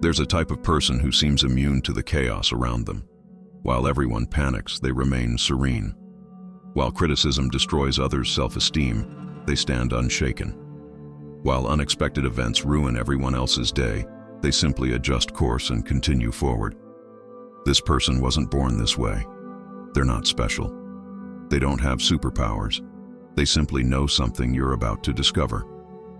There's a type of person who seems immune to the chaos around them. While everyone panics, they remain serene. While criticism destroys others' self-esteem, they stand unshaken. While unexpected events ruin everyone else's day, they simply adjust course and continue forward. This person wasn't born this way. They're not special. They don't have superpowers. They simply know something you're about to discover.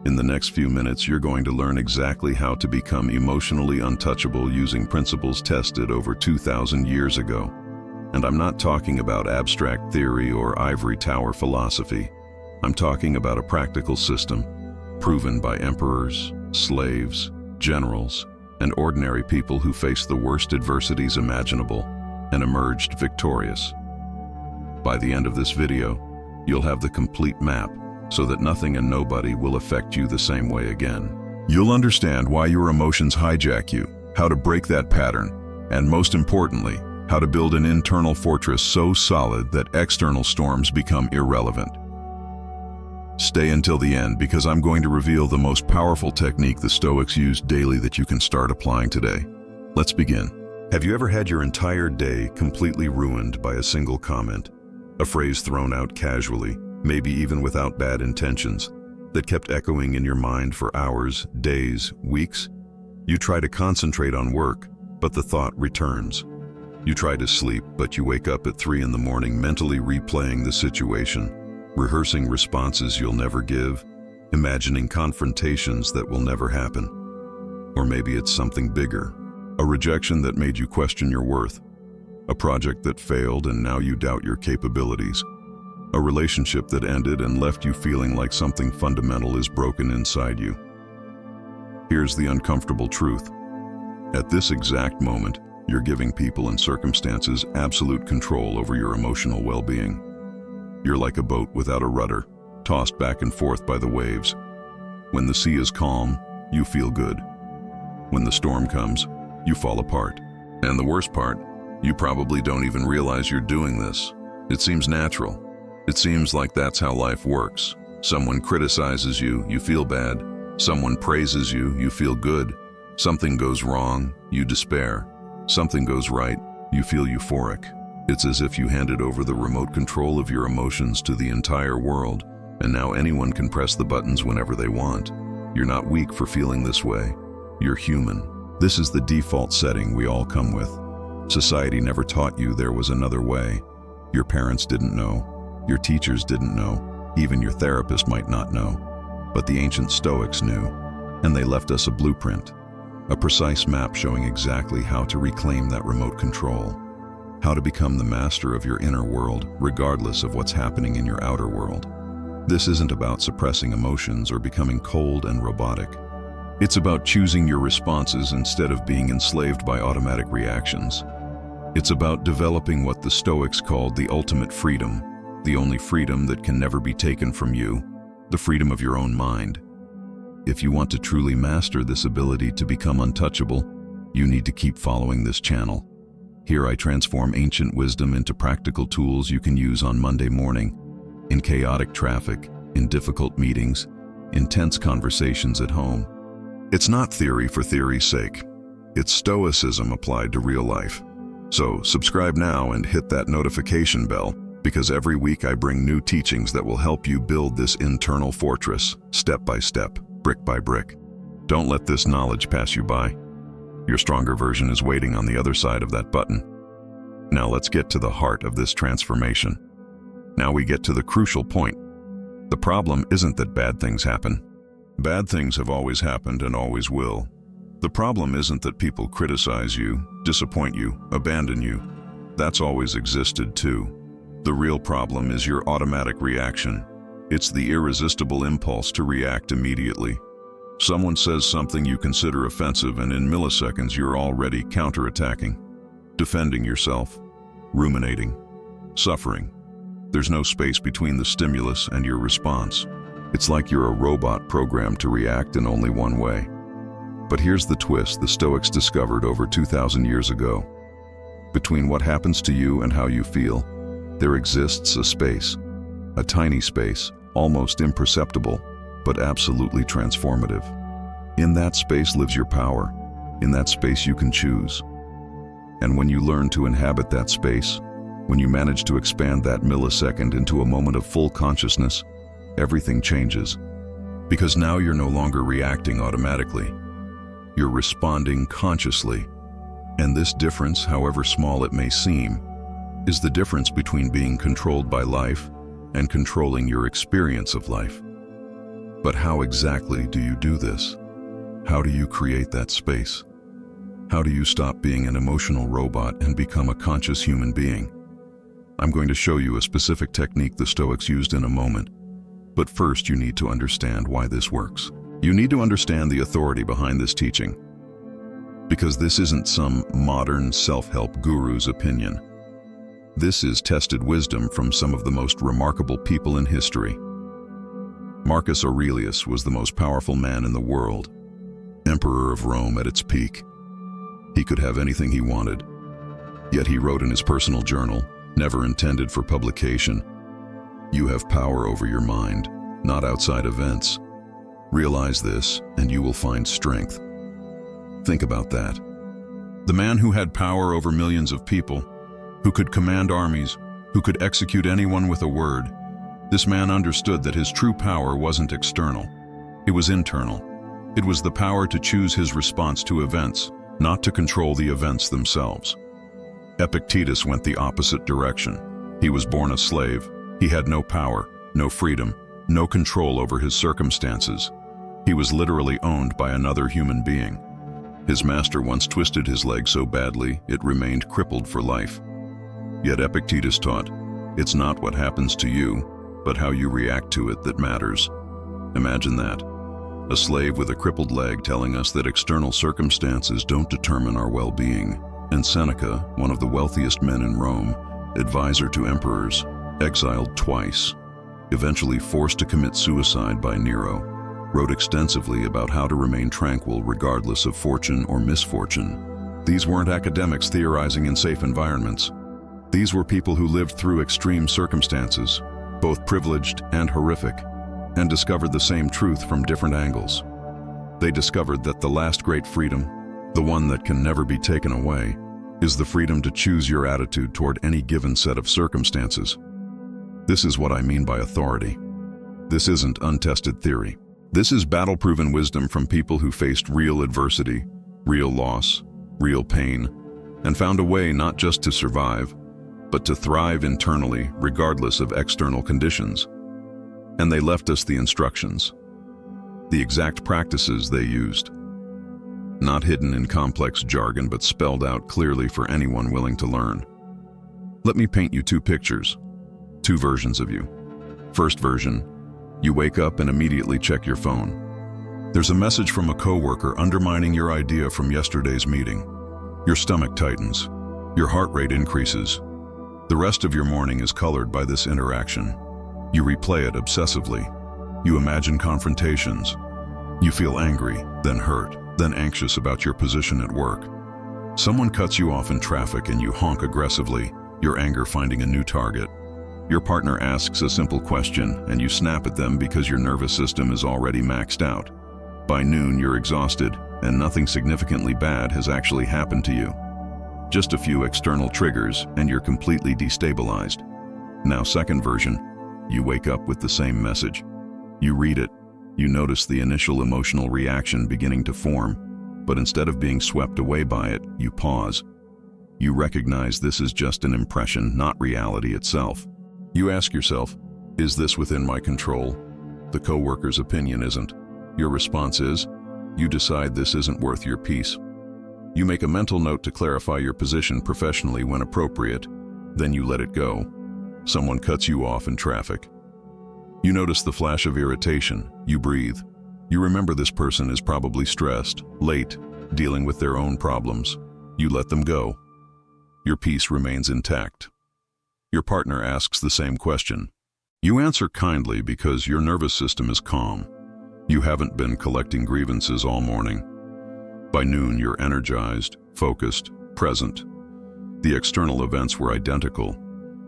In the next few minutes, you're going to learn exactly how to become emotionally untouchable using principles tested over 2,000 years ago. And I'm not talking about abstract theory or ivory tower philosophy. I'm talking about a practical system proven by emperors, slaves, generals, and ordinary people who faced the worst adversities imaginable and emerged victorious. By the end of this video, you'll have the complete map so that nothing and nobody will affect you the same way again. You'll understand why your emotions hijack you, how to break that pattern, and most importantly, how to build an internal fortress so solid that external storms become irrelevant. Stay until the end because I'm going to reveal the most powerful technique the Stoics use daily that you can start applying today. Let's begin. Have you ever had your entire day completely ruined by a single comment, a phrase thrown out casually, maybe even without bad intentions, that kept echoing in your mind for hours, days, weeks? You try to concentrate on work, but the thought returns. You try to sleep, but you wake up at 3 in the morning mentally replaying the situation, rehearsing responses you'll never give, imagining confrontations that will never happen. Or maybe it's something bigger, a rejection that made you question your worth, a project that failed and now you doubt your capabilities, a relationship that ended and left you feeling like something fundamental is broken inside you. Here's the uncomfortable truth. At this exact moment, you're giving people and circumstances absolute control over your emotional well-being. You're like a boat without a rudder, tossed back and forth by the waves. When the sea is calm, you feel good. When the storm comes, you fall apart. And the worst part, you probably don't even realize you're doing this. It seems natural. It seems like that's how life works. Someone criticizes you, you feel bad. Someone praises you, you feel good. Something goes wrong, you despair. Something goes right, you feel euphoric. It's as if you handed over the remote control of your emotions to the entire world, and now anyone can press the buttons whenever they want. You're not weak for feeling this way. You're human. This is the default setting we all come with. Society never taught you there was another way. Your parents didn't know. Your teachers didn't know. Even your therapist might not know. But the ancient Stoics knew, and they left us a blueprint, a precise map showing exactly how to reclaim that remote control, how to become the master of your inner world, regardless of what's happening in your outer world. This isn't about suppressing emotions or becoming cold and robotic. It's about choosing your responses instead of being enslaved by automatic reactions. It's about developing what the Stoics called the ultimate freedom, the only freedom that can never be taken from you, the freedom of your own mind. If you want to truly master this ability to become untouchable, you need to keep following this channel. Here I transform ancient wisdom into practical tools you can use on Monday morning, in chaotic traffic, in difficult meetings, in tense conversations at home. It's not theory for theory's sake. It's Stoicism applied to real life. So subscribe now and hit that notification bell, because every week I bring new teachings that will help you build this internal fortress, step by step, brick by brick. Don't let this knowledge pass you by. Your stronger version is waiting on the other side of that button. Now let's get to the heart of this transformation. Now we get to the crucial point. The problem isn't that bad things happen. Bad things have always happened and always will. The problem isn't that people criticize you, disappoint you, abandon you. That's always existed too. The real problem is your automatic reaction. It's the irresistible impulse to react immediately. Someone says something you consider offensive, and in milliseconds you're already counterattacking, defending yourself, ruminating, suffering. There's no space between the stimulus and your response. It's like you're a robot programmed to react in only one way. But here's the twist the Stoics discovered over 2,000 years ago. Between what happens to you and how you feel, there exists a space, a tiny space, almost imperceptible, but absolutely transformative. In that space lives your power, In that space you can choose. And when you learn to inhabit that space, when you manage to expand that millisecond into a moment of full consciousness, everything changes. Because now you're no longer reacting automatically. You're responding consciously. And this difference, however small it may seem, is the difference between being controlled by life and controlling your experience of life. But how exactly do you do this? How do you create that space? How do you stop being an emotional robot and become a conscious human being? I'm going to show you a specific technique the Stoics used in a moment. But first, you need to understand why this works. You need to understand the authority behind this teaching. Because this isn't some modern self-help guru's opinion. This is tested wisdom from some of the most remarkable people in history. Marcus Aurelius was the most powerful man in the world, emperor of Rome at its peak. He could have anything he wanted. Yet he wrote in his personal journal, never intended for publication, "You have power over your mind, not outside events. Realize this, and you will find strength." Think about that. The man who had power over millions of people, who could command armies, who could execute anyone with a word, this man understood that his true power wasn't external. It was internal. It was the power to choose his response to events, not to control the events themselves. Epictetus went the opposite direction. He was born a slave. He had no power, no freedom, no control over his circumstances. He was literally owned by another human being. His master once twisted his leg so badly it remained crippled for life. Yet Epictetus taught, it's not what happens to you, but how you react to it that matters. Imagine that. A slave with a crippled leg telling us that external circumstances don't determine our well-being. And Seneca, one of the wealthiest men in Rome, advisor to emperors, exiled twice, eventually forced to commit suicide by Nero, wrote extensively about how to remain tranquil regardless of fortune or misfortune. These weren't academics theorizing in safe environments. These were people who lived through extreme circumstances, both privileged and horrific, and discovered the same truth from different angles. They discovered that the last great freedom, the one that can never be taken away, is the freedom to choose your attitude toward any given set of circumstances. This is what I mean by authority. This isn't untested theory. This is battle-proven wisdom from people who faced real adversity, real loss, real pain, and found a way not just to survive, but to thrive internally regardless of external conditions. And they left us the instructions, the exact practices they used. Not hidden in complex jargon, but spelled out clearly for anyone willing to learn. Let me paint you two pictures, two versions of you. First version, you wake up and immediately check your phone. There's a message from a coworker undermining your idea from yesterday's meeting. Your stomach tightens. Your heart rate increases. The rest of your morning is colored by this interaction. You replay it obsessively. You imagine confrontations. You feel angry, then hurt, then anxious about your position at work. Someone cuts you off in traffic and you honk aggressively, your anger finding a new target. Your partner asks a simple question and you snap at them because your nervous system is already maxed out. By noon, you're exhausted and nothing significantly bad has actually happened to you. Just a few external triggers and you're completely destabilized. Now, second version, you wake up with the same message. You read it. You notice the initial emotional reaction beginning to form, but instead of being swept away by it, you pause. You recognize this is just an impression, not reality itself. You ask yourself, is this within my control? The coworker's opinion isn't. Your response is, you decide this isn't worth your peace. You make a mental note to clarify your position professionally when appropriate, then you let it go. Someone cuts you off in traffic. You notice the flash of irritation. You breathe. You remember this person is probably stressed, late, dealing with their own problems. You let them go. Your peace remains intact. Your partner asks the same question. You answer kindly because your nervous system is calm. You haven't been collecting grievances all morning. By noon, you're energized, focused, present. The external events were identical.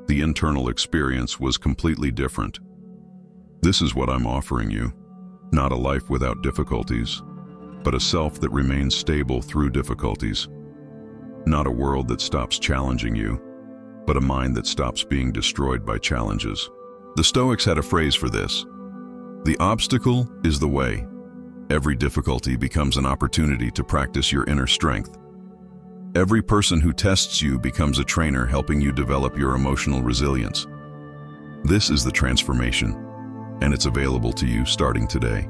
The internal experience was completely different. This is what I'm offering you. Not a life without difficulties, but a self that remains stable through difficulties. Not a world that stops challenging you, but a mind that stops being destroyed by challenges. The Stoics had a phrase for this: "The obstacle is the way." Every difficulty becomes an opportunity to practice your inner strength. Every person who tests you becomes a trainer helping you develop your emotional resilience. This is the transformation, and it's available to you starting today.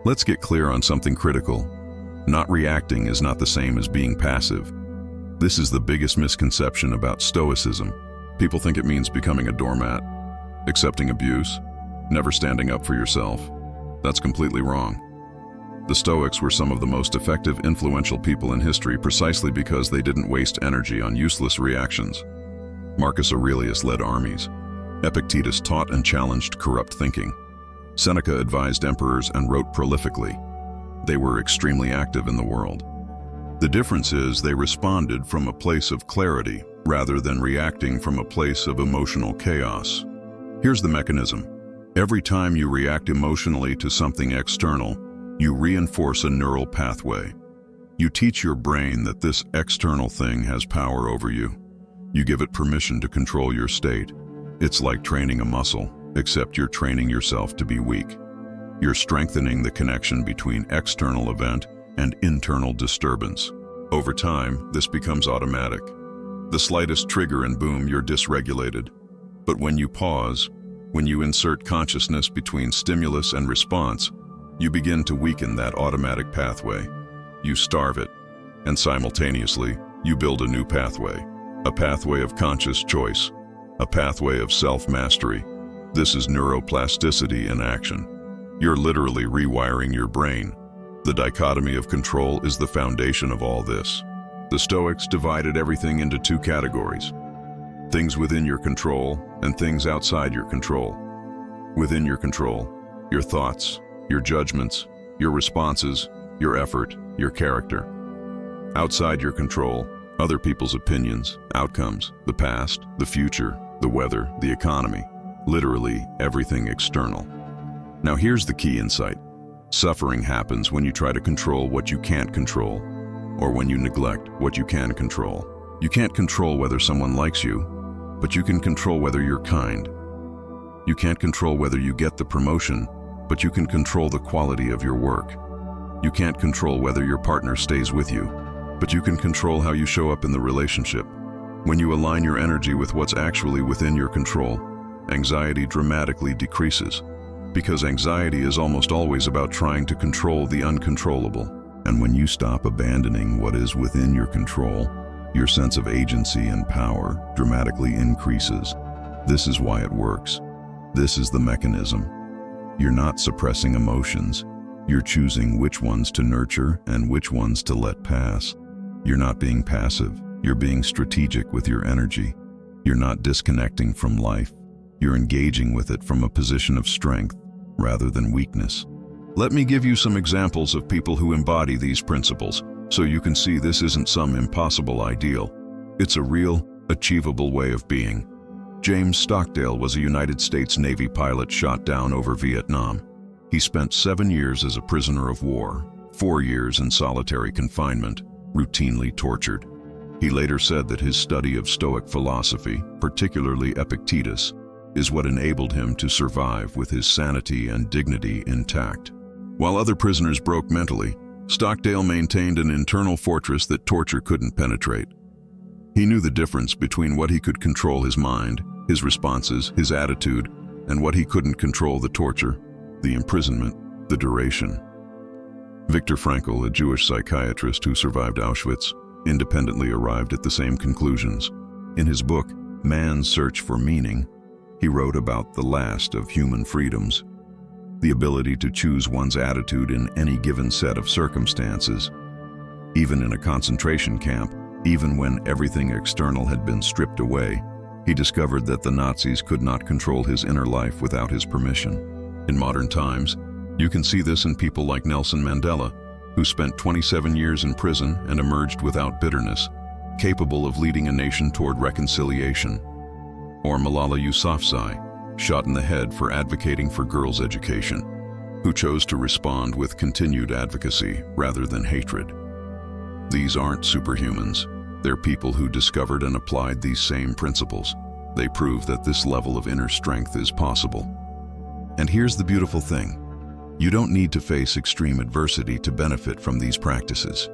Let's get clear on something critical. Not reacting is not the same as being passive. This is the biggest misconception about Stoicism. People think it means becoming a doormat, accepting abuse, never standing up for yourself. That's completely wrong. The Stoics were some of the most effective, influential people in history precisely because they didn't waste energy on useless reactions. Marcus Aurelius led armies. Epictetus taught and challenged corrupt thinking. Seneca advised emperors and wrote prolifically. They were extremely active in the world. The difference is they responded from a place of clarity rather than reacting from a place of emotional chaos. Here's the mechanism. Every time you react emotionally to something external, you reinforce a neural pathway. You teach your brain that this external thing has power over you. You give it permission to control your state. It's like training a muscle, except you're training yourself to be weak. You're strengthening the connection between external event and internal disturbance. Over time, this becomes automatic. The slightest trigger and boom, you're dysregulated. But when you pause, when you insert consciousness between stimulus and response, you begin to weaken that automatic pathway. You starve it, and simultaneously, you build a new pathway. A pathway of conscious choice, a pathway of self-mastery. This is neuroplasticity in action. You're literally rewiring your brain. The dichotomy of control is the foundation of all this. The Stoics divided everything into two categories: things within your control and things outside your control. Within your control, your thoughts, your judgments, your responses, your effort, your character. Outside your control, other people's opinions, outcomes, the past, the future, the weather, the economy, literally everything external. Now here's the key insight. Suffering happens when you try to control what you can't control, or when you neglect what you can control. You can't control whether someone likes you, but you can control whether you're kind. You can't control whether you get the promotion, but you can control the quality of your work. You can't control whether your partner stays with you, but you can control how you show up in the relationship. When you align your energy with what's actually within your control, anxiety dramatically decreases, because anxiety is almost always about trying to control the uncontrollable. And when you stop abandoning what is within your control, your sense of agency and power dramatically increases. This is why it works. This is the mechanism. You're not suppressing emotions. You're choosing which ones to nurture and which ones to let pass. You're not being passive. You're being strategic with your energy. You're not disconnecting from life. You're engaging with it from a position of strength rather than weakness. Let me give you some examples of people who embody these principles, so you can see this isn't some impossible ideal. It's a real, achievable way of being. James Stockdale was a United States Navy pilot shot down over Vietnam. He spent 7 years as a prisoner of war, 4 years in solitary confinement, routinely tortured. He later said that his study of Stoic philosophy, particularly Epictetus, is what enabled him to survive with his sanity and dignity intact. While other prisoners broke mentally, Stockdale maintained an internal fortress that torture couldn't penetrate. He knew the difference between what he could control, his mind, his responses, his attitude, and what he couldn't control, the torture, the imprisonment, the duration. Viktor Frankl, a Jewish psychiatrist who survived Auschwitz, independently arrived at the same conclusions. In his book, Man's Search for Meaning, he wrote about the last of human freedoms, the ability to choose one's attitude in any given set of circumstances. Even in a concentration camp, even when everything external had been stripped away, he discovered that the Nazis could not control his inner life without his permission. In modern times, you can see this in people like Nelson Mandela, who spent 27 years in prison and emerged without bitterness, capable of leading a nation toward reconciliation. Or Malala Yousafzai, shot in the head for advocating for girls' education. who chose to respond with continued advocacy rather than hatred. These aren't superhumans. They're people who discovered and applied these same principles. They prove that this level of inner strength is possible. And here's the beautiful thing. You don't need to face extreme adversity to benefit from these practices.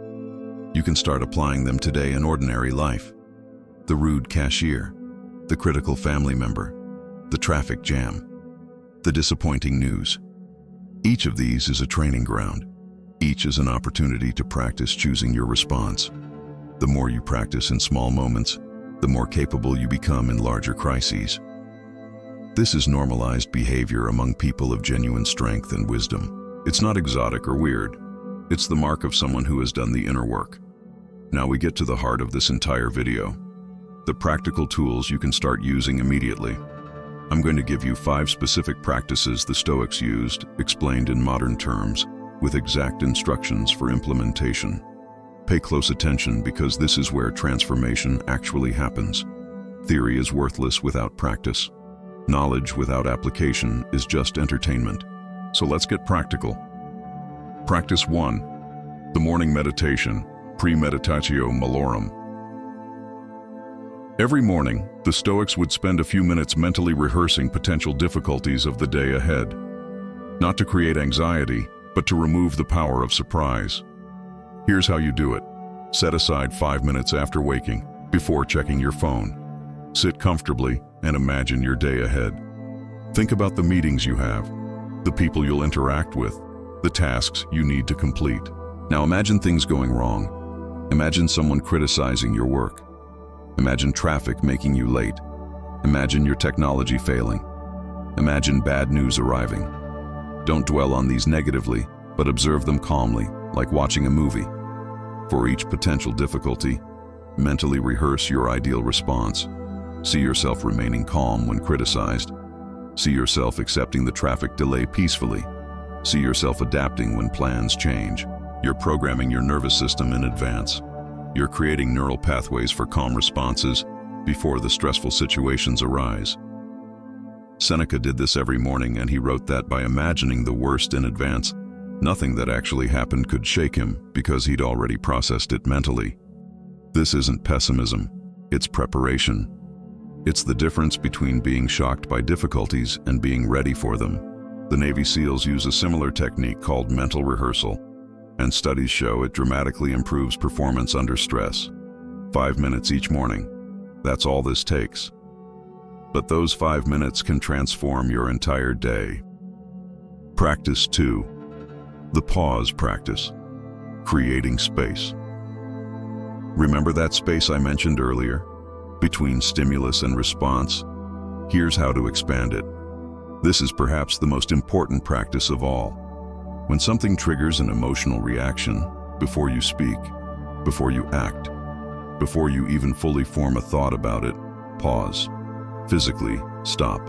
You can start applying them today in ordinary life. The rude cashier, the critical family member, the traffic jam, the disappointing news. Each of these is a training ground. Each is an opportunity to practice choosing your response. The more you practice in small moments, the more capable you become in larger crises. This is normalized behavior among people of genuine strength and wisdom. It's not exotic or weird. It's the mark of someone who has done the inner work. Now we get to the heart of this entire video. The practical tools you can start using immediately. I'm going to give you 5 specific practices the Stoics used, explained in modern terms, with exact instructions for implementation. Pay close attention because this is where transformation actually happens. Theory is worthless without practice. Knowledge without application is just entertainment. So let's get practical. Practice 1. The morning meditation, Premeditatio Malorum. Every morning, the Stoics would spend a few minutes mentally rehearsing potential difficulties of the day ahead. Not to create anxiety, but to remove the power of surprise. Here's how you do it. Set aside 5 minutes after waking, before checking your phone. Sit comfortably and imagine your day ahead. Think about the meetings you have, the people you'll interact with, the tasks you need to complete. Now imagine things going wrong. Imagine someone criticizing your work. Imagine traffic making you late. Imagine your technology failing. Imagine bad news arriving. Don't dwell on these negatively, but observe them calmly, like watching a movie. For each potential difficulty, mentally rehearse your ideal response. See yourself remaining calm when criticized. See yourself accepting the traffic delay peacefully. See yourself adapting when plans change. You're programming your nervous system in advance. You're creating neural pathways for calm responses before the stressful situations arise. Seneca did this every morning, and he wrote that by imagining the worst in advance, nothing that actually happened could shake him because he'd already processed it mentally. This isn't pessimism, it's preparation. It's the difference between being shocked by difficulties and being ready for them. The Navy SEALs use a similar technique called mental rehearsal, and studies show it dramatically improves performance under stress. 5 minutes each morning. That's all this takes. But those 5 minutes can transform your entire day. Practice 2. The pause practice. Creating space. Remember that space I mentioned earlier? Between stimulus and response? Here's how to expand it. This is perhaps the most important practice of all. When something triggers an emotional reaction, before you speak, before you act, before you even fully form a thought about it, pause. Physically, stop.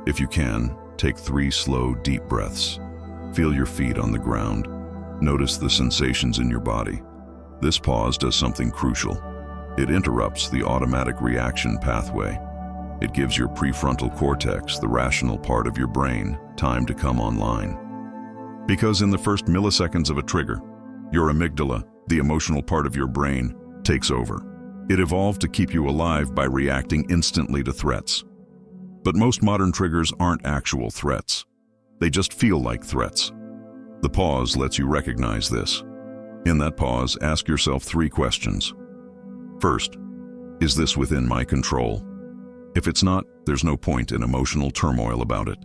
If you can, take 3 slow, deep breaths. Feel your feet on the ground. Notice the sensations in your body. This pause does something crucial. It interrupts the automatic reaction pathway. It gives your prefrontal cortex, the rational part of your brain, time to come online. Because in the first milliseconds of a trigger, your amygdala, the emotional part of your brain, takes over. It evolved to keep you alive by reacting instantly to threats. But most modern triggers aren't actual threats. They just feel like threats. The pause lets you recognize this. In that pause, ask yourself 3 questions. First, is this within my control? If it's not, there's no point in emotional turmoil about it.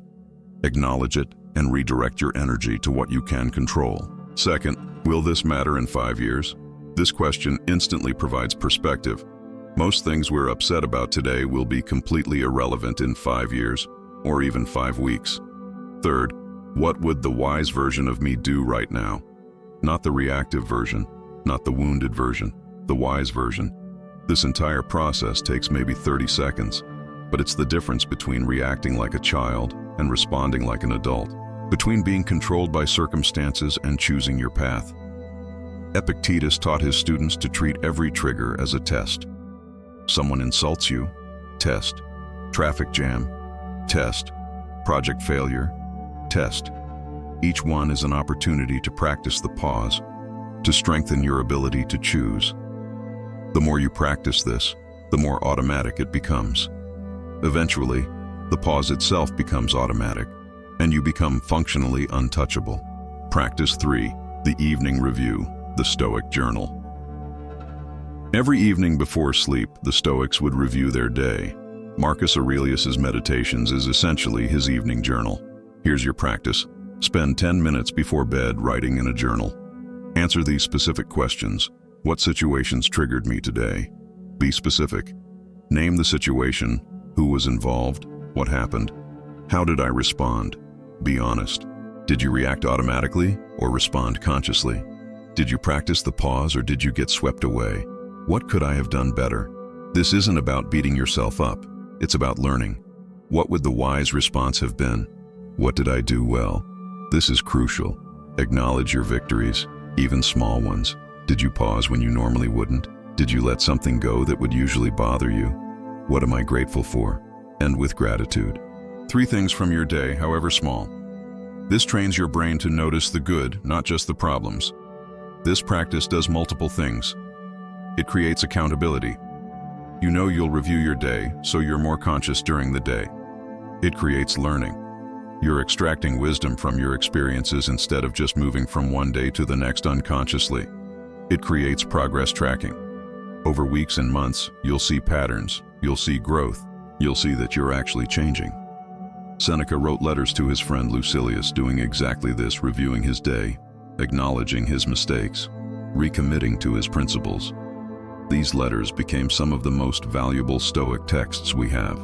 Acknowledge it and redirect your energy to what you can control. Second, will this matter in 5 years? This question instantly provides perspective. Most things we're upset about today will be completely irrelevant in 5 years, or even 5 weeks. Third, what would the wise version of me do right now? Not the reactive version, not the wounded version, the wise version. This entire process takes maybe 30 seconds, but it's the difference between reacting like a child and responding like an adult, between being controlled by circumstances and choosing your path. Epictetus taught his students to treat every trigger as a test. Someone insults you, test. Traffic jam, test. Project failure, test. Each one is an opportunity to practice the pause, to strengthen your ability to choose. The more you practice this, the more automatic it becomes. Eventually, the pause itself becomes automatic, and you become functionally untouchable. Practice 3. The Evening Review, the Stoic Journal. Every evening before sleep, the Stoics would review their day. Marcus Aurelius's Meditations is essentially his evening journal. Here's your practice. Spend 10 minutes before bed writing in a journal. Answer these specific questions. What situations triggered me today? Be specific. Name the situation. Who was involved? What happened? How did I respond? Be honest. Did you react automatically or respond consciously? Did you practice the pause or did you get swept away? What could I have done better? This isn't about beating yourself up. It's about learning. What would the wise response have been? What did I do well? This is crucial. Acknowledge your victories, even small ones. Did you pause when you normally wouldn't? Did you let something go that would usually bother you? What am I grateful for? End with gratitude. 3 things from your day, however small. This trains your brain to notice the good, not just the problems. This practice does multiple things. It creates accountability. You know you'll review your day, so you're more conscious during the day. It creates learning. You're extracting wisdom from your experiences instead of just moving from one day to the next unconsciously. It creates progress tracking. Over weeks and months, you'll see patterns, you'll see growth, you'll see that you're actually changing. Seneca wrote letters to his friend Lucilius doing exactly this, reviewing his day, acknowledging his mistakes, recommitting to his principles. These letters became some of the most valuable Stoic texts we have.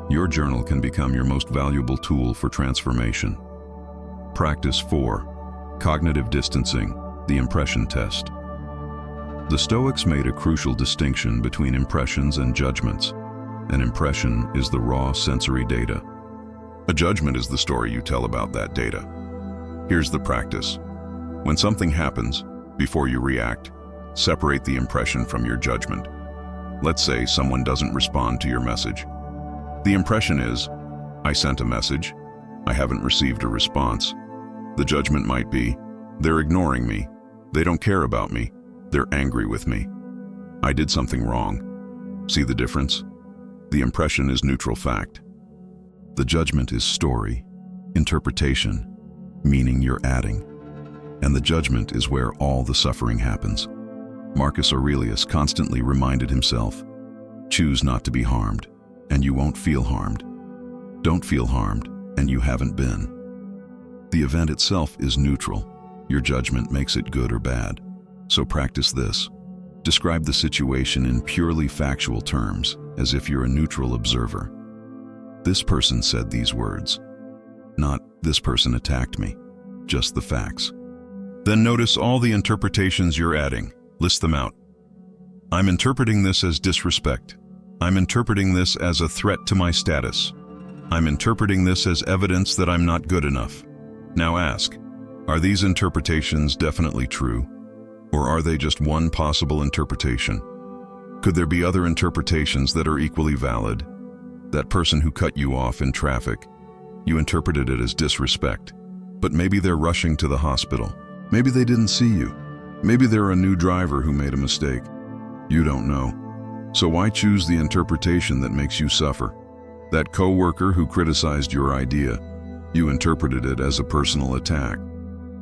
Your journal can become your most valuable tool for transformation. Practice 4. Cognitive distancing, the impression test. The Stoics made a crucial distinction between impressions and judgments. An impression is the raw sensory data. A judgment is the story you tell about that data. Here's the practice. When something happens, before you react, separate the impression from your judgment. Let's say someone doesn't respond to your message. The impression is, I sent a message, I haven't received a response. The judgment might be, they're ignoring me, they don't care about me, they're angry with me. I did something wrong. See the difference? The impression is neutral fact. The judgment is story, interpretation, meaning you're adding. And the judgment is where all the suffering happens. Marcus Aurelius constantly reminded himself, choose not to be harmed, and you won't feel harmed. Don't feel harmed, and you haven't been. The event itself is neutral. Your judgment makes it good or bad. So practice this. Describe the situation in purely factual terms, as if you're a neutral observer. This person said these words. Not, this person attacked me. Just the facts. Then notice all the interpretations you're adding. List them out. I'm interpreting this as disrespect. I'm interpreting this as a threat to my status. I'm interpreting this as evidence that I'm not good enough. Now ask, are these interpretations definitely true? Or are they just one possible interpretation? Could there be other interpretations that are equally valid? That person who cut you off in traffic, you interpreted it as disrespect. But maybe they're rushing to the hospital. Maybe they didn't see you. Maybe they're a new driver who made a mistake. You don't know. So why choose the interpretation that makes you suffer? That coworker who criticized your idea, you interpreted it as a personal attack.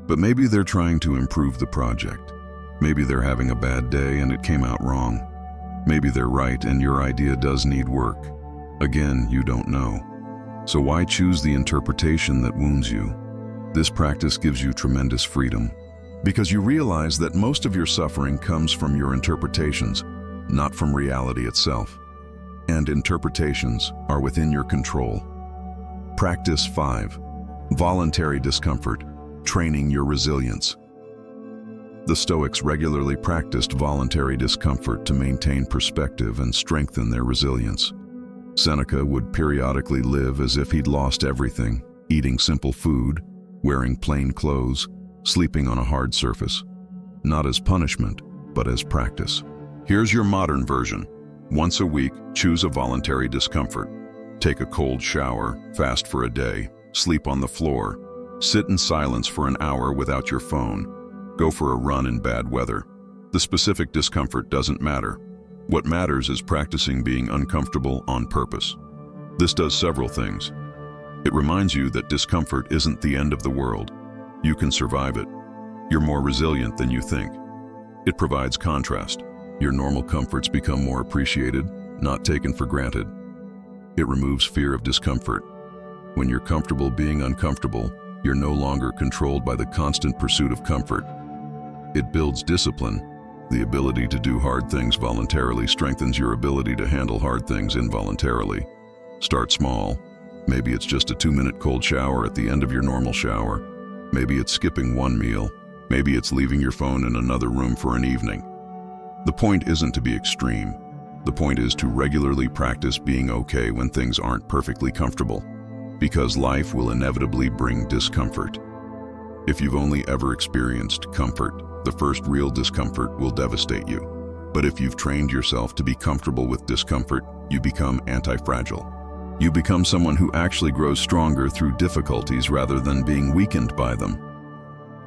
But maybe they're trying to improve the project. Maybe they're having a bad day and it came out wrong. Maybe they're right and your idea does need work. Again, you don't know. So why choose the interpretation that wounds you? This practice gives you tremendous freedom, because you realize that most of your suffering comes from your interpretations, not from reality itself. And interpretations are within your control. Practice 5. Voluntary discomfort, training your resilience. The Stoics regularly practiced voluntary discomfort to maintain perspective and strengthen their resilience. Seneca would periodically live as if he'd lost everything, eating simple food, wearing plain clothes, sleeping on a hard surface. Not as punishment, but as practice. Here's your modern version. Once a week, choose a voluntary discomfort. Take a cold shower, fast for a day, sleep on the floor, Sit in silence for an hour without your phone. Go for a run in bad weather. The specific discomfort doesn't matter. What matters is practicing being uncomfortable on purpose. This does several things. It reminds you that discomfort isn't the end of the world. You can survive it. You're more resilient than you think. It provides contrast. Your normal comforts become more appreciated, not taken for granted. It removes fear of discomfort. When you're comfortable being uncomfortable, you're no longer controlled by the constant pursuit of comfort. It builds discipline. The ability to do hard things voluntarily strengthens your ability to handle hard things involuntarily. Start small. Maybe it's just a 2-minute cold shower at the end of your normal shower. Maybe it's skipping one meal. Maybe it's leaving your phone in another room for an evening. The point isn't to be extreme. The point is to regularly practice being okay when things aren't perfectly comfortable, because life will inevitably bring discomfort. If you've only ever experienced comfort, the first real discomfort will devastate you. But if you've trained yourself to be comfortable with discomfort, you become antifragile. You become someone who actually grows stronger through difficulties rather than being weakened by them.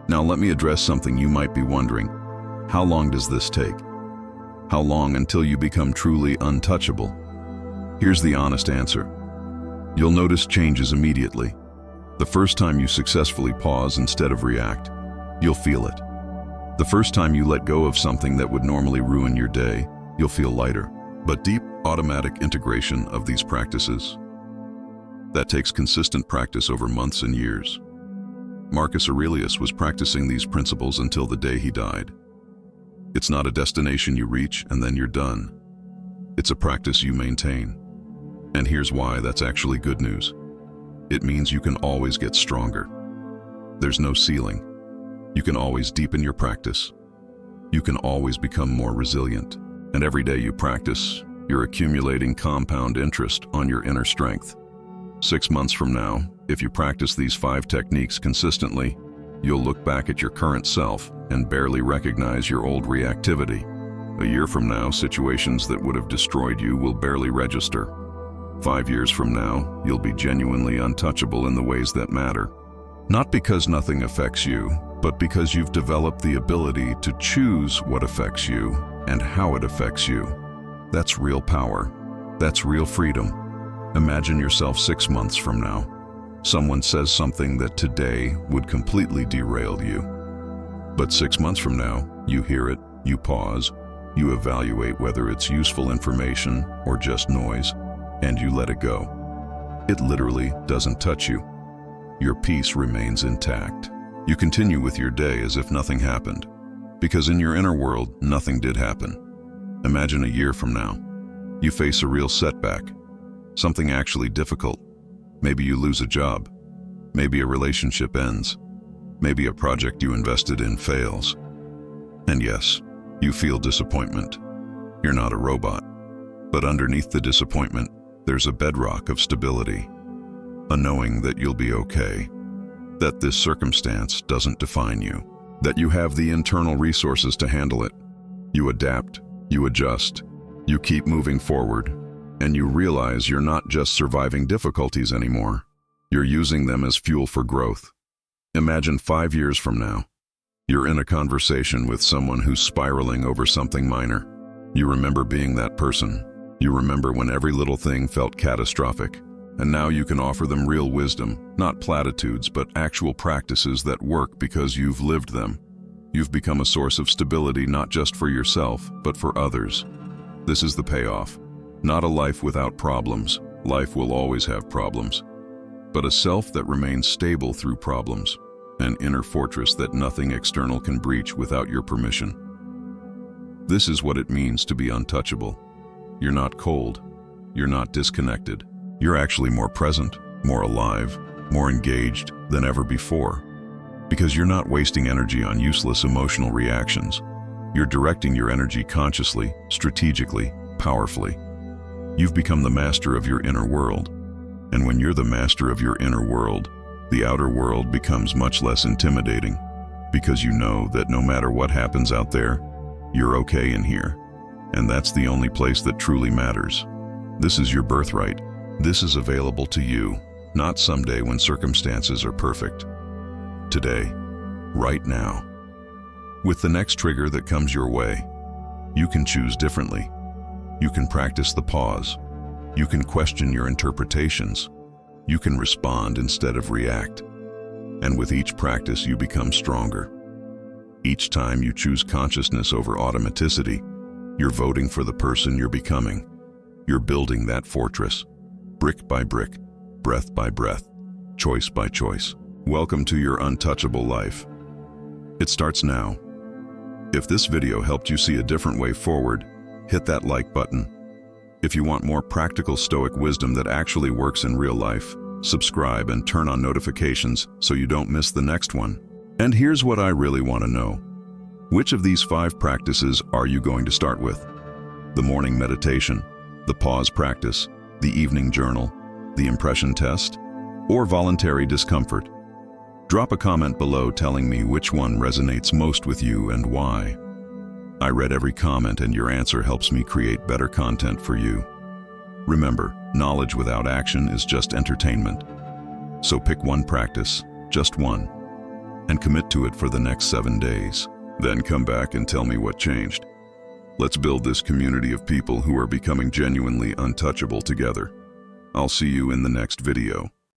Now let me address something you might be wondering. How long does this take? How long until you become truly untouchable? Here's the honest answer. You'll notice changes immediately. The first time you successfully pause instead of react, you'll feel it. The first time you let go of something that would normally ruin your day, you'll feel lighter. But deep, automatic integration of these practices, that takes consistent practice over months and years. Marcus Aurelius was practicing these principles until the day he died. It's not a destination you reach and then you're done. It's a practice you maintain. And here's why that's actually good news. It means you can always get stronger. There's no ceiling. You can always deepen your practice. You can always become more resilient. And every day you practice, you're accumulating compound interest on your inner strength. 6 months from now, if you practice these 5 techniques consistently, you'll look back at your current self and barely recognize your old reactivity. A year from now, situations that would have destroyed you will barely register. 5 years from now, you'll be genuinely untouchable in the ways that matter. Not because nothing affects you, but because you've developed the ability to choose what affects you and how it affects you. That's real power. That's real freedom. Imagine yourself 6 months from now. Someone says something that today would completely derail you. But 6 months from now, you hear it, you pause, you evaluate whether it's useful information or just noise, and you let it go. It literally doesn't touch you. Your peace remains intact. You continue with your day as if nothing happened, because in your inner world, nothing did happen. Imagine a year from now. You face a real setback, something actually difficult. Maybe you lose a job. Maybe a relationship ends. Maybe a project you invested in fails. And yes, you feel disappointment. You're not a robot. But underneath the disappointment, there's a bedrock of stability. A knowing that you'll be okay. That this circumstance doesn't define you. That you have the internal resources to handle it. You adapt, you adjust, you keep moving forward, and you realize you're not just surviving difficulties anymore. You're using them as fuel for growth. Imagine 5 years from now. You're in a conversation with someone who's spiraling over something minor. You remember being that person. You remember when every little thing felt catastrophic. And now you can offer them real wisdom, not platitudes, but actual practices that work because you've lived them. You've become a source of stability not just for yourself, but for others. This is the payoff. Not a life without problems. Life will always have problems. But a self that remains stable through problems. An inner fortress that nothing external can breach without your permission. This is what it means to be untouchable. You're not cold. You're not disconnected. You're actually more present, more alive, more engaged than ever before. Because you're not wasting energy on useless emotional reactions. You're directing your energy consciously, strategically, powerfully. You've become the master of your inner world. And when you're the master of your inner world, the outer world becomes much less intimidating, because you know that no matter what happens out there, you're okay in here. And that's the only place that truly matters. This is your birthright. This is available to you, not someday when circumstances are perfect, today, right now. With the next trigger that comes your way, you can choose differently. You can practice the pause. You can question your interpretations. You can respond instead of react. And with each practice, you become stronger. Each time you choose consciousness over automaticity, you're voting for the person you're becoming. You're building that fortress, brick by brick, breath by breath, choice by choice. Welcome to your untouchable life. It starts now. If this video helped you see a different way forward, hit that like button. If you want more practical Stoic wisdom that actually works in real life, subscribe and turn on notifications so you don't miss the next one. And here's what I really want to know. Which of these 5 practices are you going to start with? The morning meditation, the pause practice, the evening journal, the impression test, or voluntary discomfort? Drop a comment below telling me which one resonates most with you and why. I read every comment, and your answer helps me create better content for you. Remember, knowledge without action is just entertainment. So pick one practice, just one, and commit to it for the next 7 days. Then come back and tell me what changed. Let's build this community of people who are becoming genuinely untouchable together. I'll see you in the next video.